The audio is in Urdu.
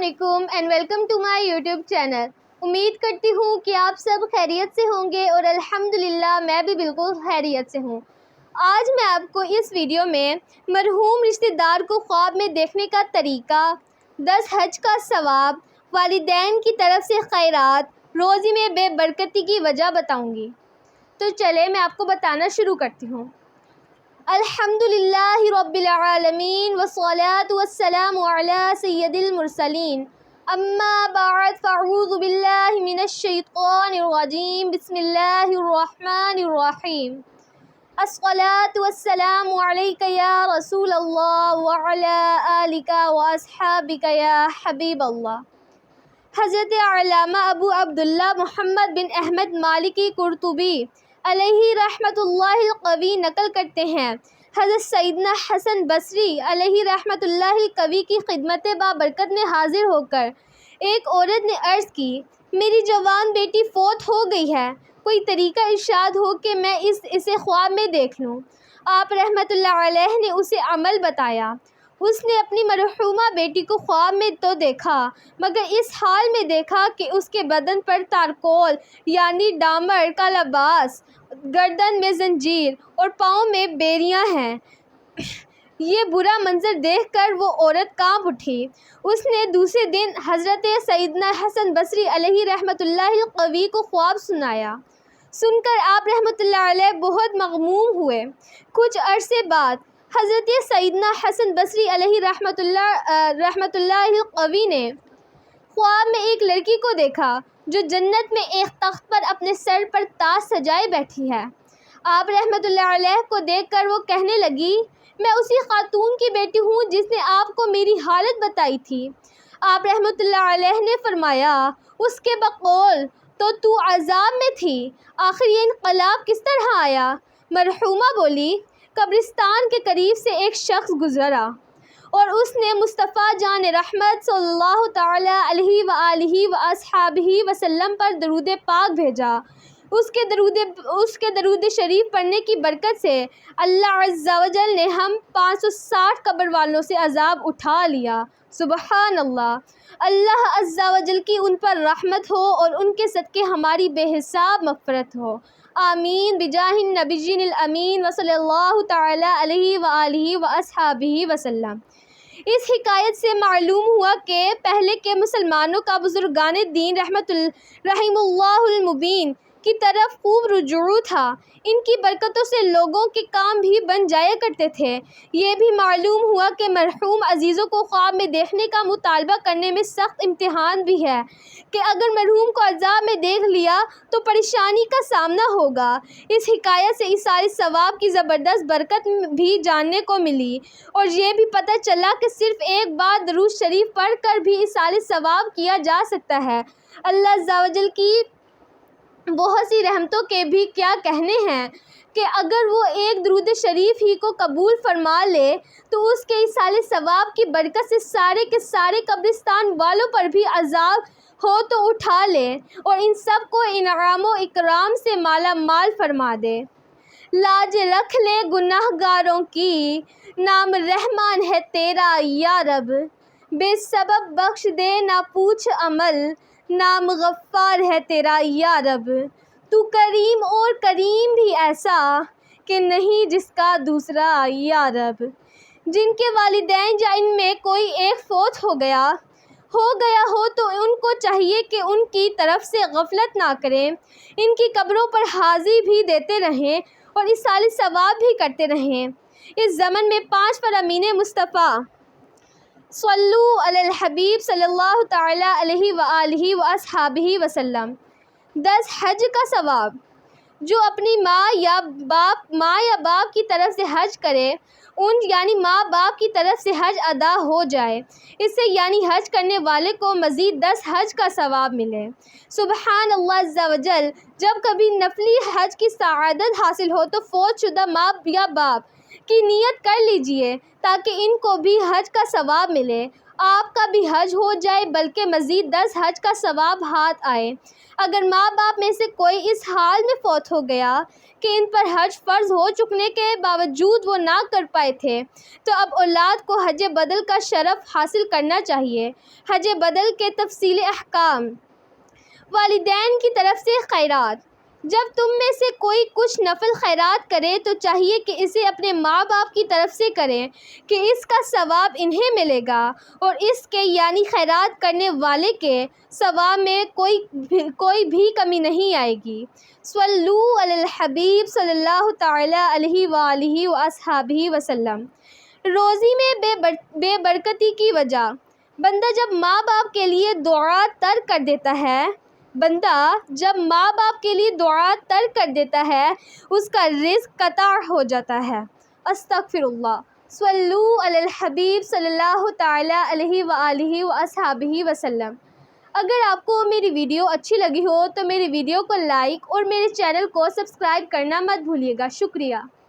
علیکم and welcome to my YouTube channel. امید کرتی ہوں کہ آپ سب خیریت سے ہوں گے اور الحمدللہ میں بھی بالکل خیریت سے ہوں۔ آج میں آپ کو اس ویڈیو میں مرحوم رشتہ دار کو خواب میں دیکھنے کا طریقہ، 10 حج کا ثواب، والدین کی طرف سے خیرات، روزی میں بے برکتی کی وجہ بتاؤں گی۔ تو چلے میں آپ کو بتانا شروع کرتی ہوں۔ الحمدللہ رب العالمین والصلاة والسلام علی سید المرسلین، اما بعد فاعوذ باللہ من الشیطان الرجیم، بسم اللہ الرحمن الرحیم۔ الصلاة والسلام علیک یا رسول اللہ وعلی آلک واصحابک یا حبیب اللہ۔ حضرت علامہ ابو عبداللہ محمد بن احمد مالکی قرطبی علیہ رحمۃ اللہ القوی نقل کرتے ہیں، حضرت سیدنا حسن بصری علیہ رحمۃ اللہ القوی کی خدمت بابرکت میں حاضر ہو کر ایک عورت نے عرض کی، میری جوان بیٹی فوت ہو گئی ہے، کوئی طریقہ ارشاد ہو کہ میں اسے خواب میں دیکھ لوں۔ آپ رحمۃ اللہ علیہ نے اسے عمل بتایا۔ اس نے اپنی مرحومہ بیٹی کو خواب میں تو دیکھا، مگر اس حال میں دیکھا کہ اس کے بدن پر تارکول یعنی ڈامر کا لباس، گردن میں زنجیر اور پاؤں میں بیریاں ہیں۔ یہ برا منظر دیکھ کر وہ عورت کانپ اٹھی۔ اس نے دوسرے دن حضرت سیدنا حسن بصری علیہ رحمۃ اللہ القوی کو خواب سنایا۔ سن کر آپ رحمۃ اللہ علیہ بہت مغموم ہوئے۔ کچھ عرصے بعد حضرت سیدنا حسن بصری علیہ رحمۃ اللہ القوی نے خواب میں ایک لڑکی کو دیکھا جو جنت میں ایک تخت پر اپنے سر پر تاج سجائے بیٹھی ہے۔ آپ رحمۃ اللہ علیہ کو دیکھ کر وہ کہنے لگی، میں اسی خاتون کی بیٹی ہوں جس نے آپ کو میری حالت بتائی تھی۔ آپ رحمۃ اللہ علیہ نے فرمایا، اس کے بقول تو عذاب میں تھی، آخر یہ انقلاب کس طرح آیا؟ مرحومہ بولی، قبرستان کے قریب سے ایک شخص گزرا اور اس نے مصطفیٰ جان رحمت صلی اللہ تعالی علیہ وآلہ واصحابہ وسلم پر درود پاک بھیجا۔ اس کے درود شریف پڑھنے کی برکت سے اللہ عز و جل نے ہم 560 قبر والوں سے عذاب اٹھا لیا۔ سبحان اللہ۔ اللہ عز و جل کی ان پر رحمت ہو اور ان کے صدقے ہماری بے حساب مغفرت ہو، آمین بجاہ النبی الامین وصلی اللہ تعالی علیہ وآلہ واصحابہ وسلم۔ اس حکایت سے معلوم ہوا کہ پہلے کے مسلمانوں کا بزرگان دین رحم اللہ المبین کی طرف خوب رجوع تھا۔ ان کی برکتوں سے لوگوں کے کام بھی بن جایا کرتے تھے۔ یہ بھی معلوم ہوا کہ مرحوم عزیزوں کو خواب میں دیکھنے کا مطالبہ کرنے میں سخت امتحان بھی ہے کہ اگر مرحوم کو عذاب میں دیکھ لیا تو پریشانی کا سامنا ہوگا۔ اس حکایت سے ایصال ثواب کی زبردست برکت بھی جاننے کو ملی اور یہ بھی پتہ چلا کہ صرف ایک بار درود شریف پڑھ کر بھی ایصال ثواب کیا جا سکتا ہے۔ اللہ عز و جل کی بہت سی رحمتوں کے بھی کیا کہنے ہیں کہ اگر وہ ایک درود شریف ہی کو قبول فرما لے تو اس کے ایصال ثواب کی برکت سے سارے کے سارے قبرستان والوں پر بھی عذاب ہو تو اٹھا لے اور ان سب کو انعام و اکرام سے مالا مال فرما دے۔ لاج رکھ لے گناہ گاروں کی، نام رحمان ہے تیرا یا رب، بے سبب بخش دے نہ پوچھ عمل، نام غفار ہے تیرا یا رب۔ تو کریم اور کریم بھی ایسا کہ نہیں جس کا دوسرا یا رب۔ جن کے والدین یا ان میں کوئی ایک فوت ہو گیا ہو تو ان کو چاہیے کہ ان کی طرف سے غفلت نہ کریں، ان کی قبروں پر حاضری بھی دیتے رہیں اور ایصال ثواب بھی کرتے رہیں۔ اس زمن میں 5 پر امین مصطفیٰ صلو علی الحبیب صلی اللہ تعالی علیہ وآلہ واصحابہ وسلم۔ 10 حج کا ثواب، جو اپنی ماں یا باپ کی طرف سے حج کرے، یعنی ماں باپ کی طرف سے حج ادا ہو جائے، اس سے یعنی حج کرنے والے کو مزید 10 حج کا ثواب ملے۔ سبحان اللہ عز و جل۔ جب کبھی نفلی حج کی سعادت حاصل ہو تو فوت شدہ ماں یا باپ کی نیت کر لیجئے تاکہ ان کو بھی حج کا ثواب ملے۔ آپ کا بھی حج ہو جائے بلکہ مزید 10 حج کا ثواب ہاتھ آئے۔ اگر ماں باپ میں سے کوئی اس حال میں فوت ہو گیا کہ ان پر حج فرض ہو چکنے کے باوجود وہ نہ کر پائے تھے تو اب اولاد کو حج بدل کا شرف حاصل کرنا چاہیے۔ حج بدل کے تفصیلی احکام۔ والدین کی طرف سے خیرات۔ جب تم میں سے کوئی کچھ نفل خیرات کرے تو چاہیے کہ اسے اپنے ماں باپ کی طرف سے کرے کہ اس کا ثواب انہیں ملے گا اور اس کے یعنی خیرات کرنے والے کے ثواب میں کوئی بھی کمی نہیں آئے گی۔ صلو علی الحبیب صلی اللہ تعالی علیہ وآلہ وصحبہ وسلم۔ روزی میں بے برکتی کی وجہ۔ بندہ جب ماں باپ کے لیے دعا ترک کر دیتا ہے اس کا رزق قطع ہو جاتا ہے۔ استغفر اللہ۔ صلو علی الحبیب صلی اللہ تعالی علیہ وآلہ وصحبہ وسلم۔ اگر آپ کو میری ویڈیو اچھی لگی ہو تو میری ویڈیو کو لائک اور میرے چینل کو سبسکرائب کرنا مت بھولیے گا۔ شکریہ۔